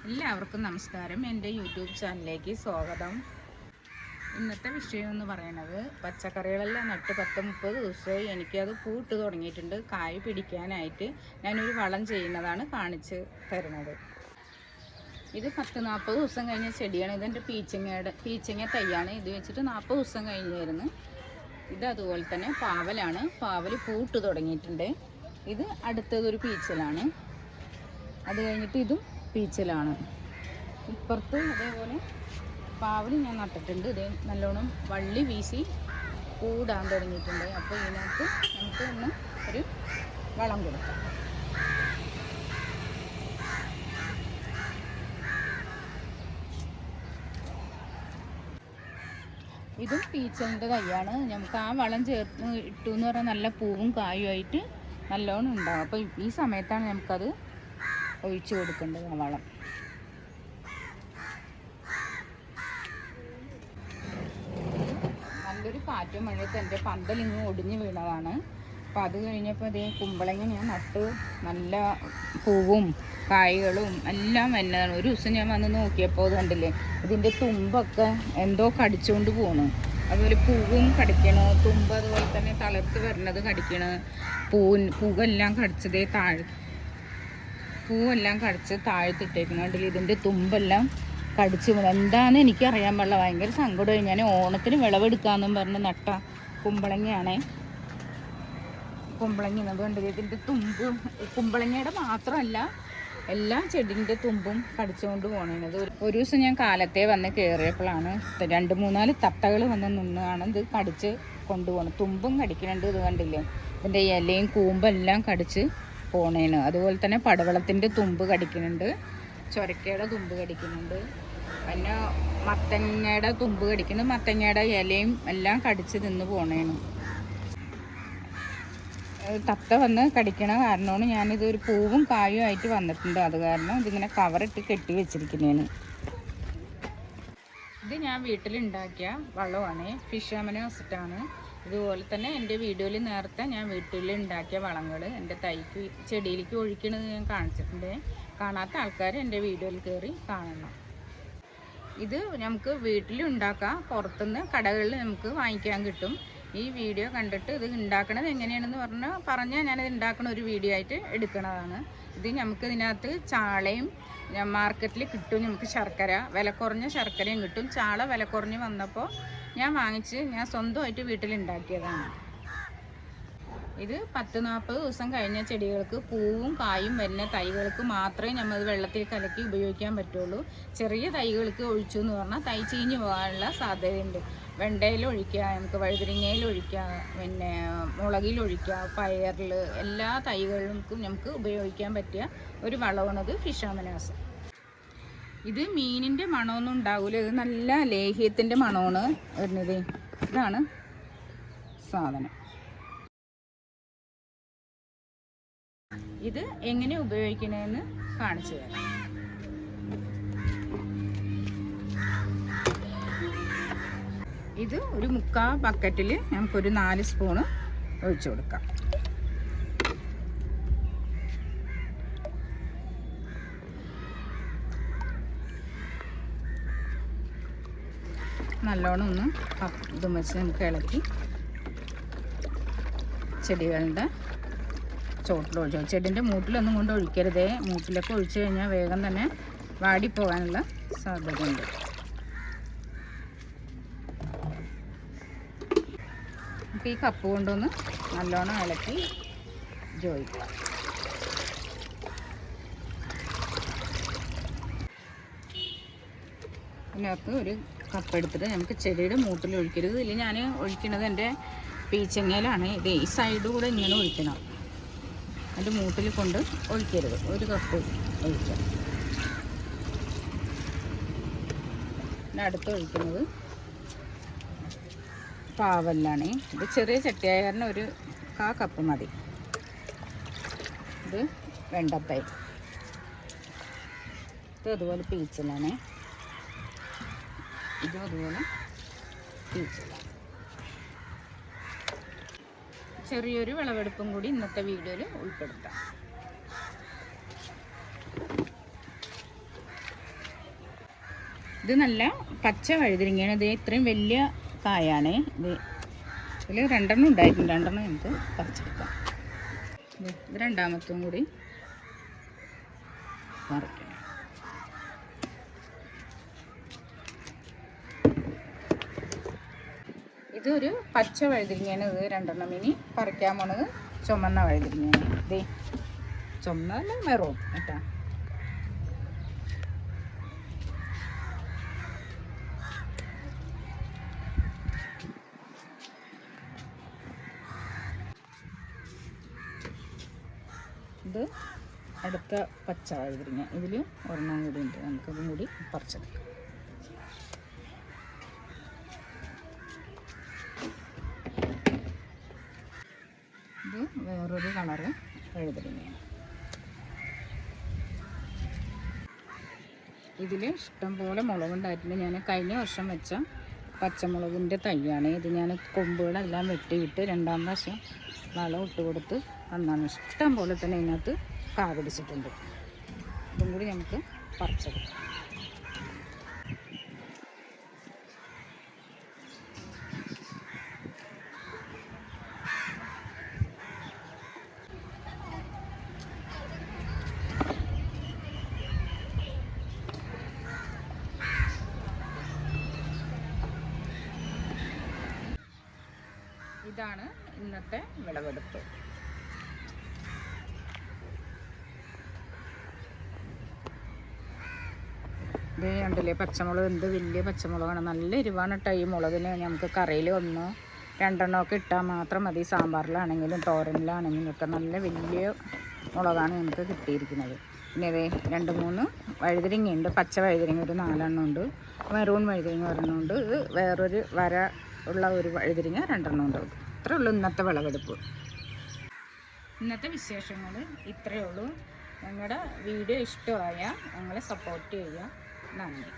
എല്ലാവർക്കും നമസ്കാരം. എൻ്റെ യൂട്യൂബ് ചാനലിലേക്ക് സ്വാഗതം. ഇന്നത്തെ വിഷയം എന്ന് പറയുന്നത് പച്ചക്കറികളെല്ലാം നട്ട് 10-30 ദിവസമായി എനിക്കത് പൂട്ട് തുടങ്ങിയിട്ടുണ്ട്. കായ് പിടിക്കാനായിട്ട് ഞാനൊരു വളം ചെയ്യുന്നതാണ് കാണിച്ച് തരുന്നത്. ഇത് 10-40 ദിവസം കഴിഞ്ഞ ചെടിയാണ്. ഇതെൻ്റെ പീച്ചങ്ങ തൈയാണ്. ഇത് വെച്ചിട്ട് 40 ദിവസം കഴിഞ്ഞായിരുന്നു. ഇത് അതുപോലെ തന്നെ പാവലാണ്. പാവൽ പൂട്ട് തുടങ്ങിയിട്ടുണ്ട്. ഇത് അടുത്തതൊരു പീച്ചലാണ്. അത് കഴിഞ്ഞിട്ട് ഇതും പീച്ചലാണ്. ഇപ്പുറത്ത് അതേപോലെ പാവൽ ഞാൻ നട്ടിട്ടുണ്ട്. ഇത് നല്ലോണം വള്ളി വീശി പൂടാൻ തുടങ്ങിയിട്ടുണ്ട്. അപ്പോൾ ഇതിനകത്ത് നമുക്ക് ഒന്ന് ഒരു വളം കൊടുക്കാം. ഇതും പീച്ചലിൻ്റെ തൈയാണ്. നമുക്ക് ആ വളം ചേർത്ത് ഇട്ടു എന്ന് പറഞ്ഞാൽ നല്ല പൂവും കായുമായിട്ട് നല്ലോണം ഉണ്ടാകും. അപ്പോൾ ഈ സമയത്താണ് നമുക്കത് ഒഴിച്ചു കൊടുക്കേണ്ടത് ആ വളം. നല്ലൊരു കാറ്റും മഴയത്ത് എൻ്റെ പന്തലിങ്ങ് ഒടിഞ്ഞു വീണതാണ്. അപ്പം അത് കഴിഞ്ഞപ്പോൾ അതേ കുമ്പളങ്ങ ഞാൻ നട്ടു. നല്ല പൂവും കായ്കളും എല്ലാം വന്നതാണ്. ഒരു ദിവസം ഞാൻ വന്ന് നോക്കിയപ്പോൾ അത് കണ്ടില്ലേ, ഇതിൻ്റെ തുമ്പൊക്കെ എന്തോ കടിച്ചുകൊണ്ട് പോകണം. അതുപോലെ പൂവും കടിക്കണം, തുമ്പ് അതുപോലെ തന്നെ തളർത്ത് വരണത് കടിക്കണം. പൂവെല്ലാം കടിച്ചതേ പൂവെല്ലാം കടിച്ച് താഴ്ത്തിട്ടേക്കുന്നുണ്ടില്ല. ഇതിൻ്റെ തുമ്പെല്ലാം കടിച്ച് എന്താണെന്ന് എനിക്കറിയാൻ പാടില്ല. ഭയങ്കര സങ്കടമായി. ഞാൻ ഓണത്തിന് വിളവെടുക്കാമെന്നും പറഞ്ഞ് നട്ട കുമ്പളങ്ങയാണേ. കുമ്പളങ്ങ അതുകൊണ്ടില്ല, ഇതിൻ്റെ തുമ്പ് കുമ്പളങ്ങയുടെ മാത്രമല്ല എല്ലാ ചെടിൻ്റെ തുമ്പും കടിച്ചുകൊണ്ട് പോകണത്. ഒരു ദിവസം ഞാൻ കാലത്തെ വന്ന് കയറിയപ്പോഴാണ് 2-3-4 തത്തകൾ വന്ന് നിന്നാണ് ഇത് കടിച്ച് കൊണ്ടുപോകണം. തുമ്പും കടിക്കുന്നുണ്ട്. ഇത് കണ്ടില്ലേ, ഇതിൻ്റെ ഇലയും കൂമ്പെല്ലാം കടിച്ച് പോണേന്. അതുപോലെ തന്നെ പടവളത്തിൻ്റെ തുമ്പ് കടിക്കുന്നുണ്ട്, ചൊരക്കയുടെ തുമ്പ് കടിക്കുന്നുണ്ട്, പിന്നെ മത്തങ്ങയുടെ തുമ്പ് കടിക്കുന്നു. മത്തങ്ങയുടെ ഇലയും എല്ലാം കടിച്ച് നിന്ന് പോണേന്. തത്ത വന്ന് കടിക്കണ കാരണമാണ് ഞാനിത് ഒരു പൂവും കായും ആയിട്ട് വന്നിട്ടുണ്ട്. അത് കാരണം ഇതിങ്ങനെ കവറിട്ട് കെട്ടി വെച്ചിരിക്കുന്നതിന്. ഇത് ഞാൻ വീട്ടിലുണ്ടാക്കിയ വളമാണ്. ഫിഷ് അമിനോസിറ്റാണ്. ഇതുപോലെ തന്നെ എൻ്റെ വീഡിയോയിൽ നേരത്തെ ഞാൻ വീട്ടിലുണ്ടാക്കിയ വളങ്ങൾ എൻ്റെ തൈക്ക് ചെടിയിലേക്ക് ഒഴിക്കണത് ഞാൻ കാണിച്ചിട്ടുണ്ട്. കാണാത്ത ആൾക്കാർ എൻ്റെ വീഡിയോയിൽ കയറി കാണണം. ഇത് നമുക്ക് വീട്ടിലുണ്ടാക്കാം, പുറത്തുനിന്ന് കടകളിൽ നമുക്ക് വാങ്ങിക്കാൻ കിട്ടും. ഈ വീഡിയോ കണ്ടിട്ട് ഇത് ഉണ്ടാക്കണത് എങ്ങനെയാണെന്ന് പറഞ്ഞാൽ ഞാനിത് ഉണ്ടാക്കുന്ന ഒരു വീഡിയോ ആയിട്ട് എടുക്കുന്നതാണ്. ഇത് നമുക്ക് ഇതിനകത്ത് ചാളയും മാർക്കറ്റിൽ കിട്ടും. നമുക്ക് ശർക്കര വില കുറഞ്ഞ ശർക്കരയും കിട്ടും. ചാള വില കുറഞ്ഞ് വന്നപ്പോൾ ഞാൻ സ്വന്തമായിട്ട് വീട്ടിലുണ്ടാക്കിയതാണ്. ഇത് 10-40 ദിവസം കഴിഞ്ഞ ചെടികൾക്ക് പൂവും കായും വരുന്ന തൈകൾക്ക് മാത്രമേ നമ്മൾ വെള്ളത്തിൽ കലക്കി ഉപയോഗിക്കാൻ പറ്റുള്ളൂ. ചെറിയ തൈകൾക്ക് ഒഴിച്ചു എന്ന് പറഞ്ഞാൽ തൈ ചീഞ്ഞു പോകാനുള്ള സാധ്യതയുണ്ട്. വെണ്ടയിൽ ഒഴിക്കുക, നമുക്ക് വഴുതിരിങ്ങയിൽ ഒഴിക്കുക, പിന്നെ മുളകിൽ ഒഴിക്കുക, പയറിൽ എല്ലാ തൈകൾക്കും നമുക്ക് ഉപയോഗിക്കാൻ പറ്റിയ ഒരു വളമാണത് ഫിഷ് അമിനോസ്. ഇത് മീനിൻ്റെ മണമൊന്നും ഉണ്ടാവില്ല. ഇത് നല്ല ലേഹ്യത്തിൻ്റെ മണമാണ് വരുന്നത്. ഇതാണ് സാധനം. ഇത് എങ്ങനെ ഉപയോഗിക്കണമെന്ന് കാണിച്ചു തരാം. ഇത് ഒരു 3/4 ബക്കറ്റിൽ നമുക്കൊരു 4 സ്പൂണ് ഒഴിച്ചു കൊടുക്കാം. നല്ലോണം ഒന്ന് ഇതും വെച്ച് നമുക്ക് ഇളക്കി ചെടികളുടെ ചോട്ടിലൊഴിച്ചു. ചെടിൻ്റെ മൂട്ടിലൊന്നും കൊണ്ട് ഒഴിക്കരുതേ. മൂട്ടിലൊക്കെ ഒഴിച്ചു കഴിഞ്ഞാൽ വേഗം തന്നെ വാടിപ്പോകാനുള്ള സാധ്യതയുണ്ട്. നമുക്ക് ഈ കപ്പ് കൊണ്ടൊന്ന് നല്ലോണം ഇളക്കി ജോയിക്കാം. ഇതിനകത്ത് ഒരു കപ്പ് എടുത്തിട്ട് നമുക്ക് ചെടിയുടെ മൂട്ടിൽ ഒഴിക്കരുത്. ഇതിൽ ഞാൻ ഒഴിക്കുന്നത് എൻ്റെ പീച്ചങ്ങയിലാണ്. ഇത് ഈ സൈഡ് കൂടെ ഇങ്ങനെ ഒഴിക്കണം. അതിൻ്റെ മൂട്ടിൽ കൊണ്ട് ഒഴിക്കരുത്. ഒരു കപ്പ് ഒഴിക്കാം. പിന്നെ അടുത്ത് ഒഴിക്കുന്നത് പാവലാണ്. ഇത് ചെറിയ ചട്ടിയായ കാരണം ഒരു 1/4 കപ്പ് മതി. ഇത് വെണ്ടത്തൈ. ഇത് അതുപോലെ പീച്ചലാണ്. ഇതും അതുപോലെ പീച്ചലാണ്. ചെറിയൊരു വിളവെടുപ്പും കൂടി ഇന്നത്തെ വീഡിയോയിൽ ഉൾപ്പെടുത്താം. ഇത് നല്ല പച്ച വഴുതിരിങ്ങയാണ്. ഇത് ഇത്രയും വലിയ കായാണ്. ഇതിൽ 2 ഉണ്ടായിരുന്നു. 2 നമുക്ക് പറിച്ചെടുക്കാം. ഇത് രണ്ടാമത്തും കൂടി പറിക്കണം. ഇതൊരു പച്ച വഴുതിരിങ്ങയാണ്. ഇത് 2 ഇനി പറിക്കാൻ പോണത് ചുമന്ന വഴുതിരിങ്ങയാണ്. ഇതേ ചുമന്നല്ല മെറൂൺ കേട്ടോ. ഇത് അടുത്ത പച്ച വഴുതിരിങ്ങ. ഇതിൽ ഒരെണ്ണം കൂടി ഉണ്ട്. നമുക്കതും കൂടി പറിച്ചെടുക്കാം. ഇത് വേറൊരു കളറ് വഴുതിരിങ്ങയാണ്. ഇതിൽ ഇഷ്ടംപോലെ മുളകുണ്ടായിട്ടുണ്ട്. ഞാൻ കഴിഞ്ഞ വർഷം വെച്ച പച്ചമുളകിൻ്റെ തൈയാണ് ഇത്. ഞാൻ കൊമ്പുകളെല്ലാം വെട്ടിയിട്ട് 2ാം പ്രാവശ്യം വളം ഇട്ട് കൊടുത്ത് അന്നാണ്. ഇഷ്ടം പോലെ തന്നെ ഇതിനകത്ത് കാ പിടിച്ചിട്ടുണ്ട്. ഇതും കൂടി നമുക്ക് പറിച്ചെടുക്കാം. ഇതാണ് ഇന്നത്തെ വിളവെടുപ്പ്. ഇത് കണ്ടില്ലേ പച്ചമുളക്, എന്ത് വലിയ പച്ചമുളകാണ്. നല്ല എരിവാണ് കേട്ടോ ഈ മുളകിന്. നമുക്ക് കറിയിൽ 1, 2 ഒക്കെ ഇട്ടാൽ മാത്രം മതി. സാമ്പാറിലാണെങ്കിലും തോരനിലാണെങ്കിലും ഒക്കെ നല്ല വലിയ മുളകാണ് നമുക്ക് കിട്ടിയിരിക്കുന്നത്. പിന്നെ ഇതേ 2, 3 വഴുതിരിങ്ങയുണ്ട്. പച്ച വഴുതിരിങ്ങ ഒരു 4 ഉണ്ട്. മെറൂൺ വഴുതിരിങ്ങ 1 ഉണ്ട്. ഇത് വേറൊരു വര ഉള്ള ഒരു വഴുതിരിങ്ങ 2 ഉണ്ട്. ഇത്രയേ ഉള്ളൂ ഇന്നത്തെ വിളവെടുപ്പ്. ഇന്നത്തെ വിശേഷങ്ങൾ ഇത്രയേ ഉള്ളൂ. ഞങ്ങളുടെ വീഡിയോ ഇഷ്ടമായ ഞങ്ങളെ സപ്പോർട്ട് ചെയ്യുക. നന്ദി.